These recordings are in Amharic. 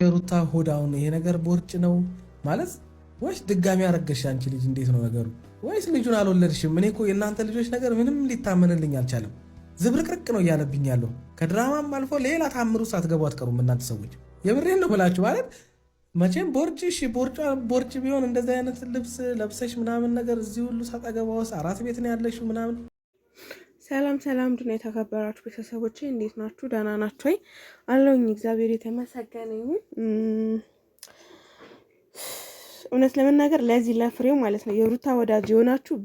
ሩታ ሆዳውን ይሄ ነገር ቦርጭ ነው ማለት ወይስ ድጋሚ አረገሽ አንቺ ልጅ? እንዴት ነው ነገሩ? ወይስ ልጁን አልወለድሽም? እኔ እኮ የእናንተ ልጆች ነገር ምንም ሊታመንልኝ አልቻለም። ዝብርቅርቅ ነው እያለብኝ ያለው። ከድራማም አልፎ ሌላ ታምሩ ሳትገቡ አትቀሩም እናንተ ሰዎች። የምሬን ነው ብላችሁ ማለት መቼም ቦርጭሽ ቦርጭ ቢሆን እንደዚህ አይነት ልብስ ለብሰሽ ምናምን ነገር እዚህ ሁሉ ሳጠገባ ውስጥ አራት ቤት ነው ያለሽው ምናምን። ሰላም ሰላም፣ ድና የተከበራችሁ ቤተሰቦቼ እንዴት ናችሁ? ደህና ናችሁ ወይ? አለሁኝ። እግዚአብሔር የተመሰገነ ይሁን። እውነት ለመናገር ለዚህ ለፍሬው ማለት ነው የሩታ ወዳጅ የሆናችሁ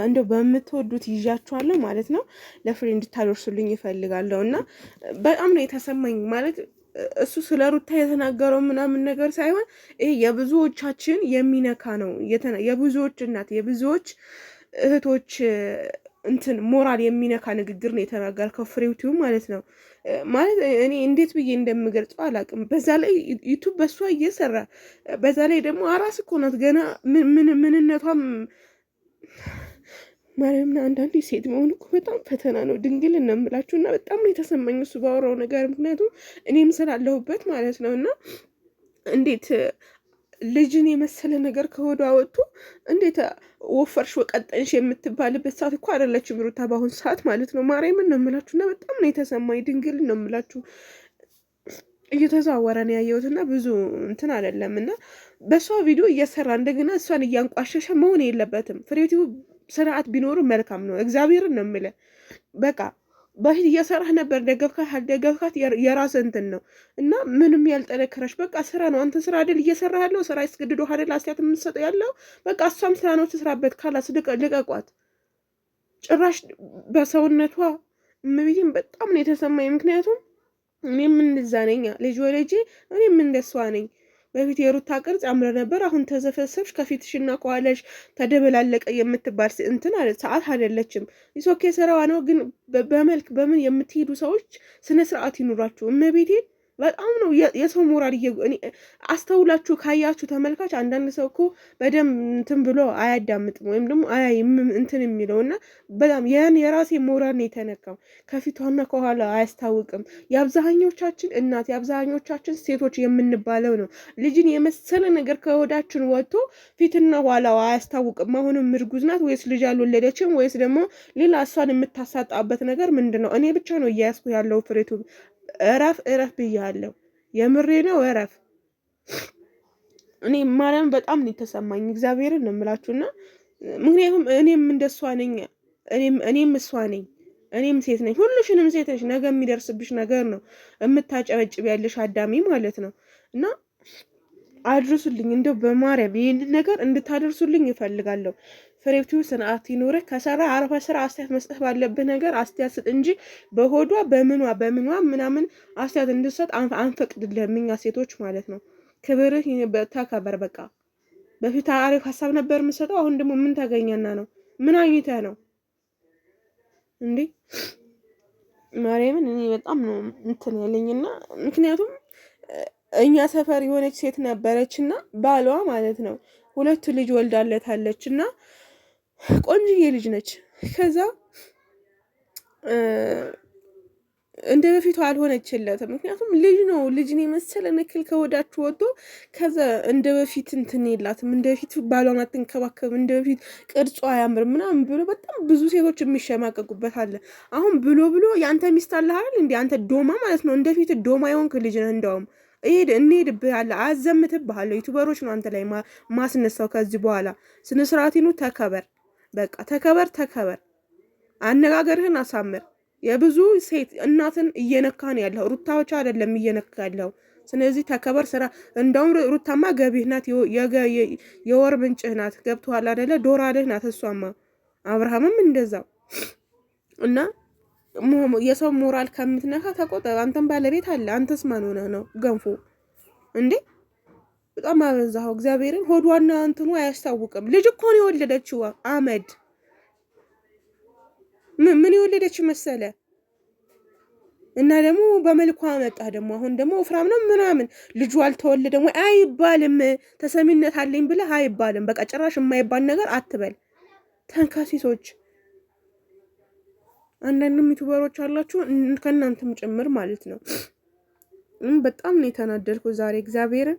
እንደው በምትወዱት ይዣችኋለሁ ማለት ነው። ለፍሬ እንድታደርሱልኝ ይፈልጋለሁ እና በጣም ነው የተሰማኝ ማለት እሱ ስለ ሩታ የተናገረው ምናምን ነገር ሳይሆን ይሄ የብዙዎቻችን የሚነካ ነው። የብዙዎች እናት የብዙዎች እህቶች እንትን ሞራል የሚነካ ንግግር ነው የተናገርከው ፍሬውቲው ማለት ነው። ማለት እኔ እንዴት ብዬ እንደምገልጸው አላውቅም። በዛ ላይ ዩቱብ በሷ እየሰራ በዛ ላይ ደግሞ አራስ እኮ ናት ገና ምንነቷም ማርያምና አንዳንዴ ሴት መሆን እኮ በጣም ፈተና ነው። ድንግል ነው የምላችሁ እና በጣም ነው የተሰማኝ እሱ ባወራው ነገር፣ ምክንያቱም እኔም ስላለሁበት ማለት ነው። እና እንዴት ልጅን የመሰለ ነገር ከሆዷ ወጥቶ እንዴት ወፈርሽ ወቀጠንሽ የምትባልበት ሰዓት እኮ አይደለችም ሩታ በአሁን ሰዓት ማለት ነው። ማርያምን ነው የምላችሁ እና በጣም ነው የተሰማኝ። ድንግል ነው የምላችሁ እየተዘዋወረ ነው ያየሁትና ብዙ እንትን አይደለም እና በሷ ቪዲዮ እየሰራ እንደገና እሷን እያንቋሸሸ መሆን የለበትም። ፍሬቲው ስርዓት ቢኖሩ መልካም ነው። እግዚአብሔርን ነው የምልህ። በቃ በፊት እየሰራህ ነበር፣ ደገፍካት አልደገፍካት የራስ እንትን ነው እና ምንም ያልጠነከረሽ በቃ ስራ ነው። አንተ ስራ አይደል እየሰራህ ያለው? ስራ ያስገድዶ አይደል አስተያየት የምትሰጠው ያለው? በቃ እሷም ስራ ነው ትስራበት። ካላስ ልቀቋት። ጭራሽ በሰውነቷ ምብይም በጣም ነው የተሰማኝ። ምክንያቱም እኔም እንደዛ ነኝ ልጅ ወለጄ እኔም እንደሷ ነኝ። በፊት የሩታ ቅርጽ ያምረ ነበር። አሁን ተዘፈሰብሽ፣ ከፊትሽና ከኋላሽ ተደበላለቀ የምትባል እንትን አለ ሰዓት አይደለችም። ይሶኬ ስራዋ ነው። ግን በመልክ በምን የምትሄዱ ሰዎች ስነ ስርዓት ይኑራችሁ። እመቤቴን በጣም ነው የሰው ሞራል አስተውላችሁ ካያችሁ ተመልካች። አንዳንድ ሰው እኮ በደንብ እንትን ብሎ አያዳምጥም ወይም ደግሞ እንትን የሚለው እና በጣም ያን የራሴ ሞራል ነው የተነካው። ከፊቷና ከኋላ አያስታውቅም። የአብዛኞቻችን እናት የአብዛኞቻችን ሴቶች የምንባለው ነው። ልጅን የመሰለ ነገር ከወዳችን ወጥቶ ፊትና ኋላው አያስታውቅም። አሁንም እርጉዝ ናት ወይስ ልጅ አልወለደችም ወይስ ደግሞ ሌላ እሷን የምታሳጣበት ነገር ምንድን ነው? እኔ ብቻ ነው እያያዝኩ ያለው ፍሬቱ። እረፍ ብያለሁ። የምሬ ነው እረፍ። እኔ ማርያም በጣም ነው የተሰማኝ። እግዚአብሔርን ነው የምላችሁና ምክንያቱም እኔም እንደሷ ነኝ። እኔም እሷ ነኝ። እኔም ሴት ነኝ። ሁሉሽንም ሴት ነሽ። ነገ የሚደርስብሽ ነገር ነው የምታጨበጭብ ያለሽ አዳሚ ማለት ነው። እና አድርሱልኝ እንደው በማርያም ይህንን ነገር እንድታደርሱልኝ ይፈልጋለሁ። ፍሬቲው ስርዓት ይኖርህ። ከሰራ አረፈ ስራ አስተያየት መስጠት ባለብህ ነገር አስተያየት ስጥ እንጂ በሆዷ በምኗ ምናምን አስተያየት እንድሰጥ አንፈቅድልህም እኛ ሴቶች ማለት ነው። ክብርህ ተከበር። በቃ በፊት አሪፍ ሀሳብ ነበር የምሰጠው። አሁን ደግሞ ምን ታገኘና ነው? ምን አይተህ ነው እንዴ? ማርያምን እኔ በጣም ነው እንትን ያለኝና ምክንያቱም እኛ ሰፈር የሆነች ሴት ነበረችና ባሏ ማለት ነው 2 ልጅ ወልዳለታለችና ቆንጅዬ ልጅ ነች። ከዛ እንደ በፊቱ አልሆነችለትም። ምክንያቱም ልጅ ነው። ልጅን የመሰለ ንክል ከወዳችሁ ወጥቶ ከዛ እንደ በፊት እንትን የላትም። እንደ በፊት ባሏን አትንከባከብ፣ እንደ በፊት ቅርጿ አያምርም ምናምን ብሎ በጣም ብዙ ሴቶች የሚሸማቀቁበት አለ። አሁን ብሎ የአንተ ሚስት አለህ አይደል እንዴ? አንተ ዶማ ማለት ነው። እንደ ፊት ዶማ የሆንክ ልጅ ነህ። እንደውም እንሄድብሃለሁ፣ አዘምትብሃለሁ። ዩቱበሮች ነው አንተ ላይ ማስነሳው። ከዚህ በኋላ ስነ ስርዓቲኑ ተከበር። በቃ ተከበር። አነጋገርህን አሳምር። የብዙ ሴት እናትን እየነካን ያለው ሩታዎች አይደለም እየነካ ያለው። ስለዚህ ተከበር። ስራ እንደውም ሩታማ ገቢህ ናት፣ የወር ምንጭህ ናት። ገብቶሃል አይደለ? ዶራልህ ናት እሷማ። አብርሃምም እንደዛው እና የሰው ሞራል ከምትነካ ተቆጠብ። አንተም ባለቤት አለ። አንተስ ማን ሆነህ ነው ገንፎ እንዴ? በጣም አበዛኸው። እግዚአብሔርን ሆዷና እንትኑ አያስታውቅም። ልጅ እኮ ነው የወለደችው። አመድ ምን የወለደችው መሰለ? እና ደግሞ በመልኳ መጣ። ደግሞ አሁን ደግሞ ወፍራም ነው ምናምን። ልጁ አልተወለደም ወይ አይባልም። ተሰሚነት አለኝ ብለህ አይባልም። በቃ ጭራሽ የማይባል ነገር አትበል። ተንካሲሶች አንዳንድም ዩቱበሮች አላችሁ ከእናንተም ጭምር ማለት ነው። በጣም ነው የተናደድኩት ዛሬ እግዚአብሔርን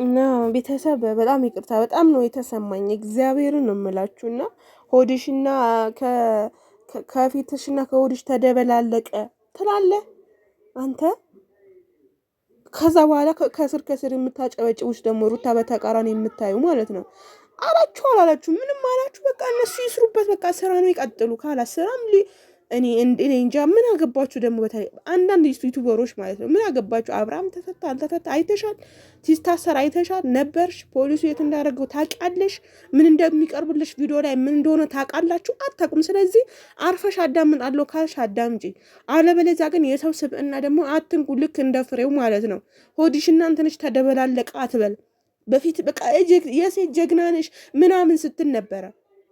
እና ቤተሰብ በጣም ይቅርታ፣ በጣም ነው የተሰማኝ። እግዚአብሔርን ነው የምላችሁና ሆድሽና ከፊትሽና ከሆድሽ ተደበላለቀ ትላለህ አንተ። ከዛ በኋላ ከስር ከስር የምታጨበጭቡች ደግሞ ሩታ በተቃራኒ የምታዩ ማለት ነው። አላችሁ አላላችሁ ምንም አላችሁ፣ በቃ እነሱ ይስሩበት፣ በቃ ስራ ነው ይቀጥሉ። ካላ ስራም እኔ እንጃ። ምን አገባችሁ ደግሞ በተለይ አንዳንድ ዩቱበሮች ማለት ነው። ምን አገባችሁ? አብርሃም ተፈታ አልተፈታ አይተሻል? ሲታሰር አይተሻል ነበርሽ? ፖሊሱ የት እንዳደረገው ታውቂያለሽ? ምን እንደሚቀርብልሽ ቪዲዮ ላይ ምን እንደሆነ ታውቃላችሁ? አታውቁም። ስለዚህ አርፈሽ አዳምጣለሁ ካልሽ አዳምጪ፣ አለበለዚያ ግን የሰው ስብዕና ደግሞ አትንኩ። ልክ እንደ ፍሬው ማለት ነው። ሆድሽና እንትንሽ ተደበላለቀ አትበል። በፊት በቃ የሴት ጀግና ነሽ ምናምን ስትል ነበረ።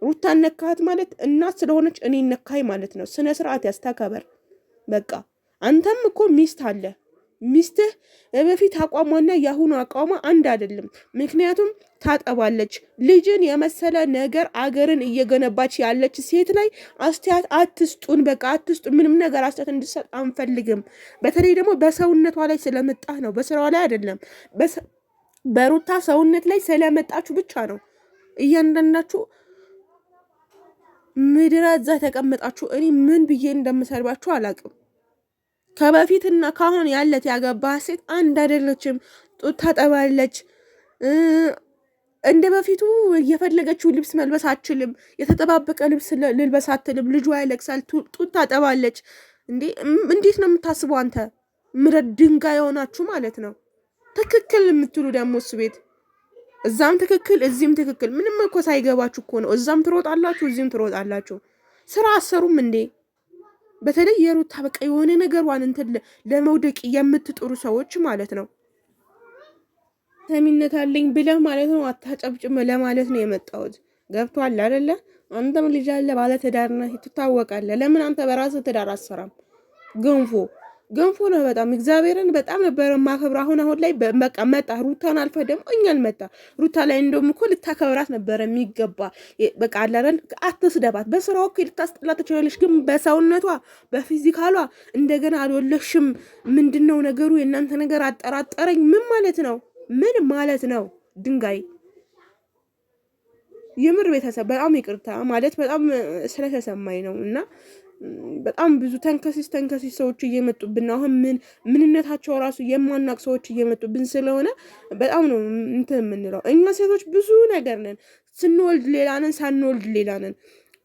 ሩታን ነካት ማለት እናት ስለሆነች እኔ ነካይ ማለት ነው። ስነ ስርዓት ያስተከበር። በቃ አንተም እኮ ሚስት አለ። ሚስትህ በፊት አቋሟና የአሁኑ አቋሟ አንድ አይደለም። ምክንያቱም ታጠባለች። ልጅን የመሰለ ነገር አገርን እየገነባች ያለች ሴት ላይ አስተያየት አትስጡን። በቃ አትስጡን። ምንም ነገር አስተያየት እንድሰጥ አንፈልግም። በተለይ ደግሞ በሰውነቷ ላይ ስለመጣህ ነው፣ በስራዋ ላይ አይደለም። በሩታ ሰውነት ላይ ስለመጣችሁ ብቻ ነው እያንዳንዳችሁ ምድረ እዛ ተቀመጣችሁ። እኔ ምን ብዬ እንደምሰርባችሁ አላቅም። ከበፊትና ካሁን ያለት ያገባ ሴት አንድ አይደለችም። ጡት ታጠባለች። እንደ በፊቱ የፈለገችው ልብስ መልበስ አትችልም። የተጠባበቀ ልብስ ልልበስ አትልም። ልጇ ያለቅሳል። ጡት ታጠባለች። እንዴት ነው የምታስበው አንተ? ምድረ ድንጋይ የሆናችሁ ማለት ነው። ትክክል የምትሉ ደግሞ እሱ ቤት እዛም ትክክል እዚህም ትክክል። ምንም እኮ ሳይገባችሁ እኮ ነው። እዛም ትሮጣላችሁ እዚህም ትሮጣላችሁ። ስራ አሰሩም እንዴ? በተለይ የሩታ በቃ የሆነ ነገሯን እንትን ለመውደቅ የምትጥሩ ሰዎች ማለት ነው። ሰሚነት አለኝ ብለህ ማለት ነው አታጨብጭም ለማለት ነው የመጣሁት። ገብቶሃል አይደለ? አንተም ልጅ አለ፣ ባለ ትዳር ነህ፣ ትታወቃለህ። ለምን አንተ በራስህ ትዳር አሰራም? ገንፎ ነው። በጣም እግዚአብሔርን በጣም ነበር ማከብር። አሁን ላይ በቃ መጣ። ሩታን አልፈ ደግሞ እኛን መጣ። ሩታ ላይ እንደውም እኮ ልታከብራት ነበረ የሚገባ። በቃ አላረን አትስደባት። በስራው እኮ ልታስጠላ ትችላለች፣ ግን በሰውነቷ በፊዚካሏ እንደገና አልወለሽም። ምንድነው ነገሩ? የእናንተ ነገር አጠራጠረኝ። ምን ማለት ነው? ምን ማለት ነው? ድንጋይ የምር ቤተሰብ በጣም ይቅርታ ማለት በጣም ስለተሰማኝ ነው እና በጣም ብዙ ተንከሲስ ሰዎች እየመጡብን ነው። አሁን ምንነታቸው ራሱ የማናቅ ሰዎች እየመጡብን ስለሆነ በጣም ነው እንትን የምንለው። እኛ ሴቶች ብዙ ነገር ነን። ስንወልድ ሌላ ነን፣ ሳንወልድ ሌላ ነን።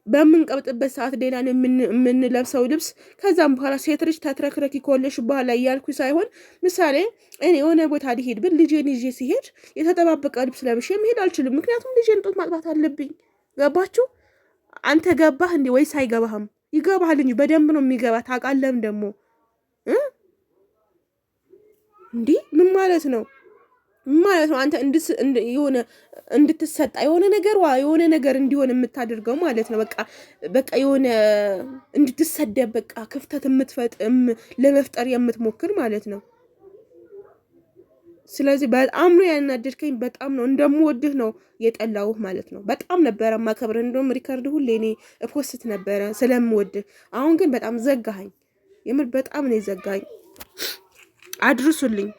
በምንቀብጥበት ሰዓት ሌላ ነን የምንለብሰው ልብስ። ከዛም በኋላ ሴት ልጅ ተትረክረኪ ከወለሽ በኋላ እያልኩ ሳይሆን ምሳሌ እኔ የሆነ ቦታ ሊሄድ ብል ልጄን ይዤ ሲሄድ የተጠባበቀ ልብስ ለብሼ መሄድ አልችልም። ምክንያቱም ልጄን ጡት ማጥባት አለብኝ። ገባችሁ? አንተ ገባህ እንዴ ወይስ አይገባህም? ይገባሃል እንጂ በደንብ ነው የሚገባ። ታውቃለህም ደግሞ እንዲህ ምን ማለት ነው? አንተ የሆነ እንድትሰጣ የሆነ ነገር እንዲሆን የምታደርገው ማለት ነው። በቃ የሆነ እንድትሰደብ በቃ ክፍተት ለመፍጠር የምትሞክር ማለት ነው። ስለዚህ በጣም ነው ያናደድከኝ። በጣም ነው እንደምወድህ ነው የጠላውህ ማለት ነው። በጣም ነበረ ማከብር። እንደውም ሪከርድ ሁሌ እኔ ፖስት ነበረ ስለምወድህ። አሁን ግን በጣም ዘጋኸኝ። የምር በጣም ነው የዘጋኸኝ። አድርሱልኝ።